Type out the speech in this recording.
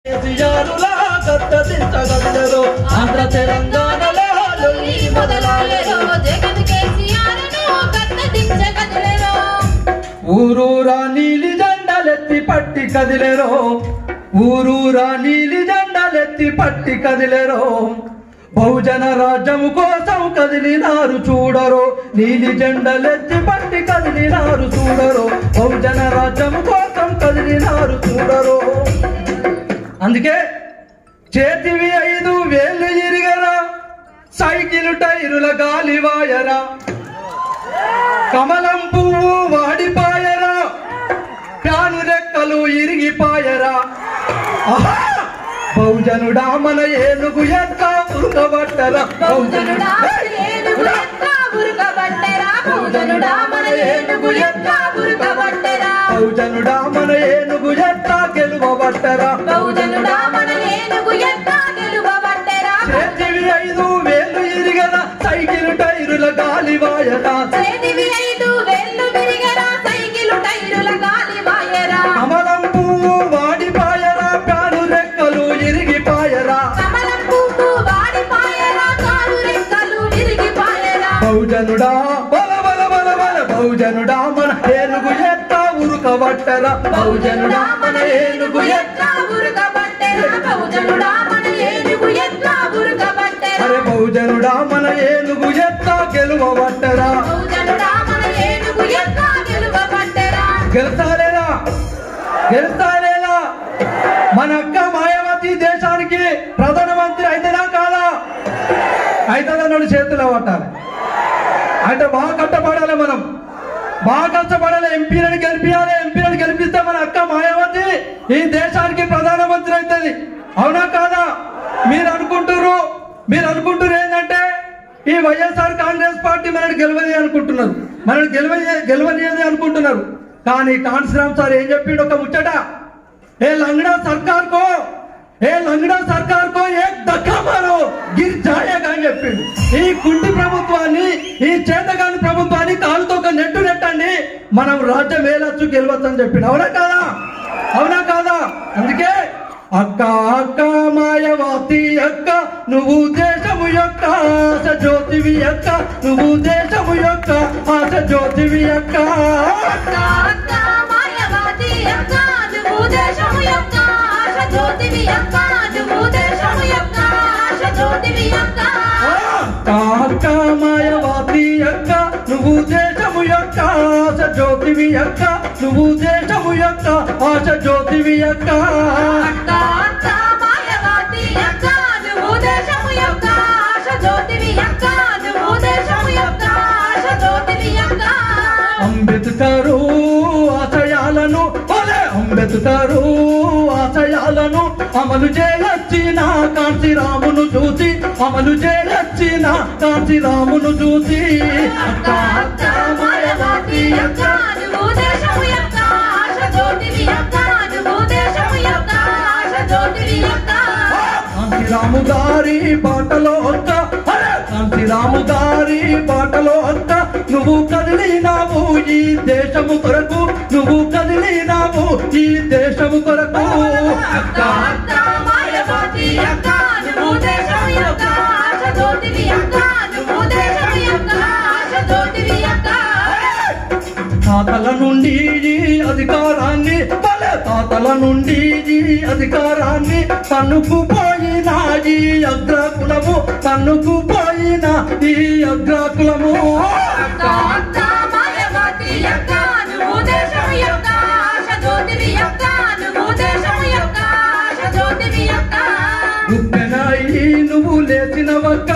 కేసీఆరులా గద్దదించగలరు ఆంధ్ర తెలంగాణలో లొల్లి మొదలాయరు జగన్ కేసీఆర్ను గద్దదించగలరు ఊరూరా నీలి జెండాలెత్తి పట్టి కదిలేరో ఊరూరా నీలి జెండాలెత్తి పట్టి కదిలేరో బహుజన రాజ్యము కోసం కదిలినారు చూడరో నీలి జెండాలెత్తి పట్టి కదిలినారు చూడరో బహుజన రాజ్యము కోసం కదిలినారు చూడరో అందుకే చేతివి 5 వేళ్ళు ఇరిగరా సైకిల్ టైరుల గాలివాయరా కమలం పువ్వు వాడిపాయరా ప్యాను రెక్కలు ఇరిగిపాయరా బహుజనుడా మన ఏనుగు ఎక్క ఉరకబట్టరా బహుజనుడా ఏనుగు ఎక్క ఉరకబట్టరా బహుజనుడా మన ఏనుగు ఎక్క ఉరకబట్టరా బహుజనుడా మన ఏనుగు ఎక్క గెలువబట్టరా బహుజనుడా మన ఏనుగు ఎక్క గెలువబట్టరా చేతివి 5 వేళ్ళు ఇరిగరా సైకిల్ టైరుల గాలివాయరా చేతివి 5 వేళ్ళు విరిగరా సైకిల్ టైరుల గాలివాయరా కమలం పువ్వు వాడిపాయరా ప్యాను రెక్కలు ఇరిగిపాయరా కమలం పువ్వు వాడిపాయరా కాలు రెక్కలు విరిగిపాయరా బహుజనుడా బల బల బల బల బహుజనుడా మన ఏనుగు ఎక్క ఉరకబట్టరా బహుజనుడా మన ఏనుగు ఎక్క ఉరకబట్టరా బహుజనుడా మన ఏనుగు ఎక్క ఉరకబట్టరా అరే బహుజనుడా మన ఏనుగు ఎక్క గెలువబట్టరా బహుజనుడా మన ఏనుగు ఎక్క గెలువబట్టరా గెలుస్తారేలా గెలుస్తారేలా మన అక్క మాయావతి దేశానికి ప్రధానమంత్రి అయితేనా కాదా అయితదన్నోడు చేతులు పట్టాలి అంటే బాగా కట్టపడాలి మనం బాగా కష్టపడాలి ఎంపీలను గెలిపిస్తే మన అక్క మాయావతి ఈ దేశానికి ప్రధానమంత్రి అవుతుంది అవునా కాదా మీరు అనుకుంటున్నారు ఏంటంటే ఈ వైఎస్ఆర్ కాంగ్రెస్ పార్టీ మనల్ని గెలవనియది అనుకుంటున్నారు కానీ కాంశీరామ్ సార్ ఏం చెప్పిండు ఒక ముచ్చట ఏ లంగడా సర్కార్ కో ఏక్ ధక్కా మారో గిర్ జాయేగా అని చెప్పిండు ఈ కుంటి ప్రభుత్వాన్ని ఈ చేతగాని ప్రభుత్వాన్ని కాలుతో ఒక నెట్టు నెట్టండి మనం రాజ్యం వేలొచ్చు గెలవచ్చు అని చెప్పిండు అవునా కాదా అందుకే అక్క అక్క మాయవతి అక్క నువ్వు దేశము యొక్క ఆశ జ్యోతివి అక్క నువ్వు దేశము యొక్క ఆశ జ్యోతివి అక్క అక్క మాయవతి అక్క నువ్వు దేశము యొక్క ఆశ జ్యోతివి అక్క నువ్వు దేశము యొక్క ఆశ జ్యోతివి అక్క అక్క మాయవతి అక్క నువ్వు దేశము యొక్క ఆశ జ్యోతివి అక్క నువ్వు దేశము యొక్క ఆశ జ్యోతివి అక్క అక్క మాయవతి అక్క నువ్వు దేశము యొక్క ఆశ జ్యోతివి అక్క నువ్వు దేశము యొక్క ఆశ జ్యోతివి అక్క అంబేద్కరు ఆశయాలను అమలు చేయొచ్చిన కాంశీరామును చూసి అక్క మాయవతి అక్క నువ్వు దేశము యొక్క ఆశ జ్యోతివి అక్క నువ్వు దేశము యొక్క ఆశ జ్యోతివి అక్క కాంశీరాము గారి బాటలో అక్క నువ్వు కదిలినావు ఈ దేశము కొరకు అక్క మాయవతి అక్క నువ్వు దేశము యొక్క ఆశ జ్యోతివి అక్క నువ్వు దేశము యొక్క ఆశ జ్యోతివి అక్క తాతల నుండి ఈ అధికారాన్ని తన్నుకుపోయిన ఈ అగ్రకులము అక్క మాయవతి అక్క నువ్వు దేశము యొక్క ఆశ జ్యోతివి అక్క నువ్వు దేశము యొక్క ఆశ జ్యోతివి అక్క నువ్వు లేచినవక్క